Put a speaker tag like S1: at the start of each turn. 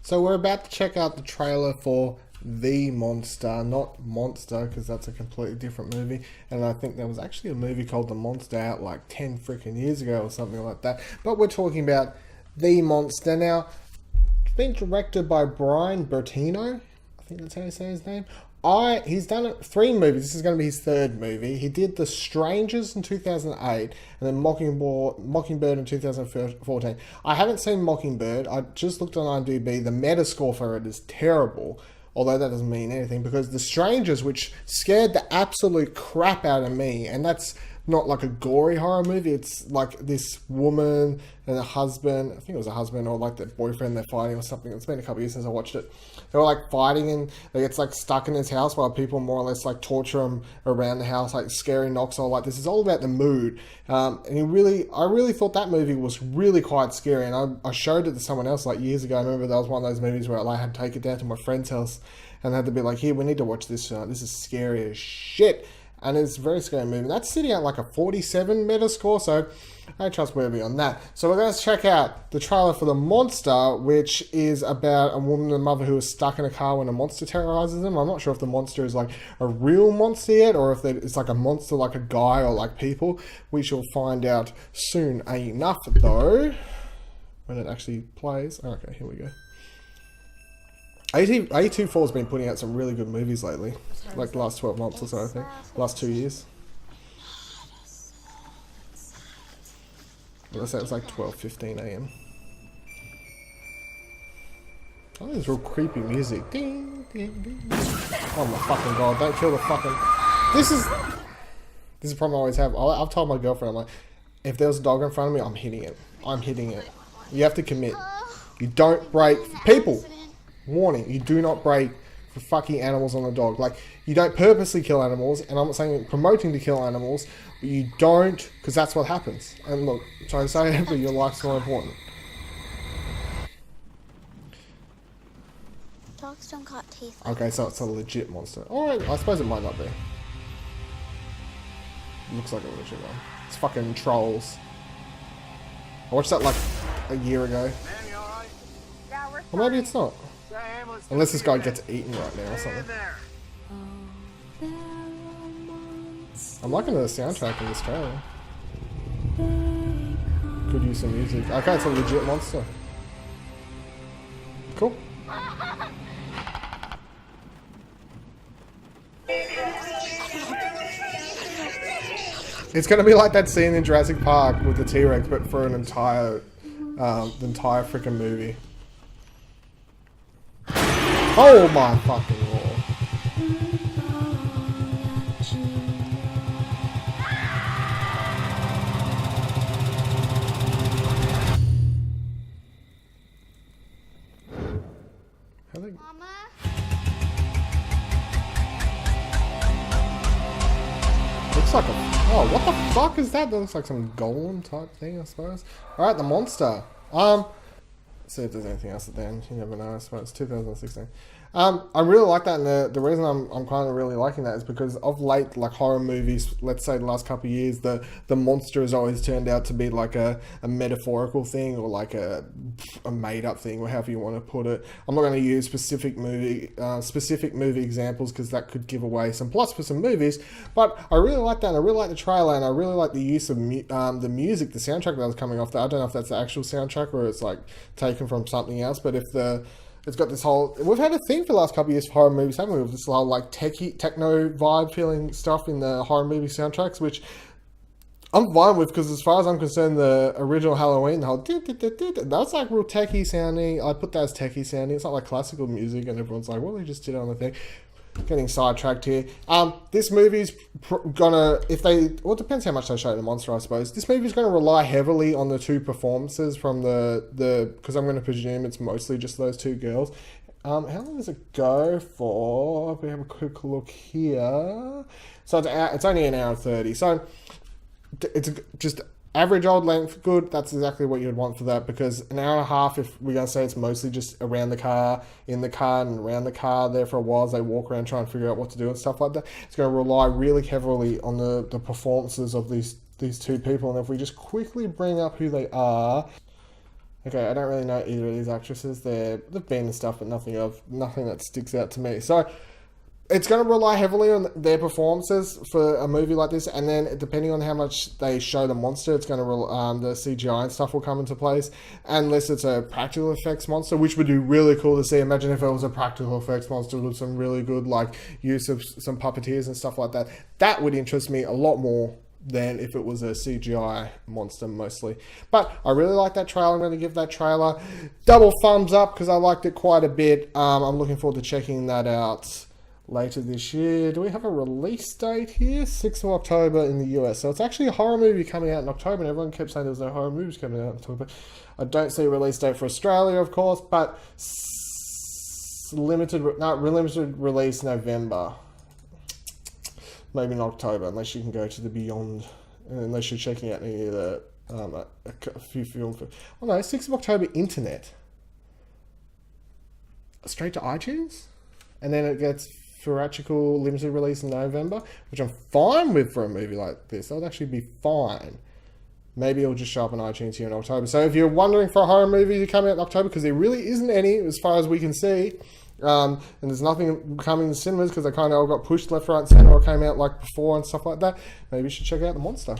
S1: So we're about to check out the trailer for The Monster, not Monster, because that's a completely different movie. And I think there was actually a movie called The Monster out like 10 freaking years ago or something like that. But we're talking about The Monster. Now, it's been directed by Brian Bertino. I think that's how you say his name. He's done 3 movies. This is going to be his 3rd movie. He did The Strangers in 2008 and then Mockingbird in 2014. I haven't seen Mockingbird. I just looked on IMDb. The Metascore for it is terrible, although that doesn't mean anything because The Strangers, which scared the absolute crap out of me, and that's not like a gory horror movie. It's like this woman and a husband. I think it was a husband or like their boyfriend. They're fighting or something. It's been a couple of years since I watched it. They were like fighting and they get like stuck in his house while people more or less like torture him around the house, like scary knocks all like this. It's all about the mood. And I really thought that movie was really quite scary. And I showed it to someone else like years ago. I remember that was one of those movies where I had to take it down to my friend's house and they had to be like, here, we need to watch this. This is scary as shit. And it's a very scary movie. That's sitting at like a 47 Metascore, so I trust worthy on that. So we're going to check out the trailer for The Monster, which is about a woman and a mother who is stuck in a car when a monster terrorizes them. I'm not sure if the monster is like a real monster yet, or if it's like a monster like a guy or like people. We shall find out soon enough, though, when it actually plays. Okay, here we go. A24 has been putting out some really good movies lately. Like the last 12 months or so, I think. Last 2 years. Let's say it was like 12:15 AM. Oh, there's real creepy music. Ding, ding, ding. Oh my fucking god, don't kill the fucking... This is a problem I always have. I've told my girlfriend, I'm like, if there's a dog in front of me, I'm hitting it. I'm hitting it. You have to commit. You don't break... People! Warning, you do not break for fucking animals on a dog. Like, you don't purposely kill animals, and I'm not saying promoting to kill animals, but you don't, because that's what happens. And look, I'm trying to say it, but your life's more important.
S2: Dogs don't got teeth.
S1: Okay, so it's a legit monster. Alright, I suppose it might not be. Looks like a legit one. It's fucking trolls. I watched that like a year ago. Or maybe it's not. Unless this guy gets eaten right now or something. I'm liking the soundtrack in this trailer. Could use some music. Okay, it's a legit monster. Cool. It's gonna be like that scene in Jurassic Park with the T-Rex, but for an the entire freaking movie. Oh my fucking lord.
S2: Mama?
S1: Looks like a... Oh, what the fuck is that? That looks like some golem type thing, I suppose. Alright, the monster. See if there's anything else at the end. You never know, I suppose. 2016. I really like that, and the reason I'm kind of really liking that is because of late, like horror movies, let's say the last couple of years, the monster has always turned out to be like a metaphorical thing or like a made up thing, or however you want to put it. I'm not going to use specific movie examples because that could give away some plots for some movies, but I really like that, and I really like the trailer, and I really like the use of the music, the soundtrack that was coming off that. I don't know if that's the actual soundtrack or it's like taken from something else, but if it's got this whole... We've had a thing for the last couple of years for horror movies, haven't we? With this whole like techno vibe feeling stuff in the horror movie soundtracks, which I'm fine with, because as far as I'm concerned, the original Halloween, the whole... That's like real techie sounding. I put that as techie sounding. It's not like classical music, and everyone's like, well, they just did it on the thing. Getting sidetracked here. This movie's gonna, well, it depends how much they show the monster, I suppose. This movie's gonna rely heavily on the 2 performances from because I'm gonna presume it's mostly just those 2 girls. How long does it go for? If we have a quick look here. So it's only an hour and 30. So it's just average old length, good. That's exactly what you'd want for that, because an hour and a half, if we're going to say it's mostly just around the car, in the car, and around the car there for a while as they walk around trying to figure out what to do and stuff like that, it's going to rely really heavily on the performances of these 2 people. And if we just quickly bring up who they are, Okay, I don't really know either of these actresses. They've been in stuff, but nothing that sticks out to me. So it's going to rely heavily on their performances for a movie like this, and then depending on how much they show the monster, it's going to the CGI and stuff will come into place. Unless it's a practical effects monster, which would be really cool to see. Imagine if it was a practical effects monster with some really good like use of some puppeteers and stuff like that. That would interest me a lot more than if it was a CGI monster mostly. But I really like that trailer. I'm going to give that trailer double thumbs up because I liked it quite a bit. I'm looking forward to checking that out later this year. Do we have a release date here? 6th of October in the US. So it's actually a horror movie coming out in October, and everyone kept saying there's no horror movies coming out in October. I don't see a release date for Australia, of course, but limited release November. Maybe in October, unless you can go to the Beyond, unless you're checking out any of the a few films. Oh no, 6th of October internet. Straight to iTunes? And then it gets theatrical limited release in November, which I'm fine with for a movie like this. That would actually be fine. Maybe it'll just show up on iTunes here in October. So if you're wondering for a horror movie to come out in October, because there really isn't any as far as we can see, and there's nothing coming in cinemas because they kind of all got pushed left, right, and center or came out like before and stuff like that, maybe you should check out The Monster.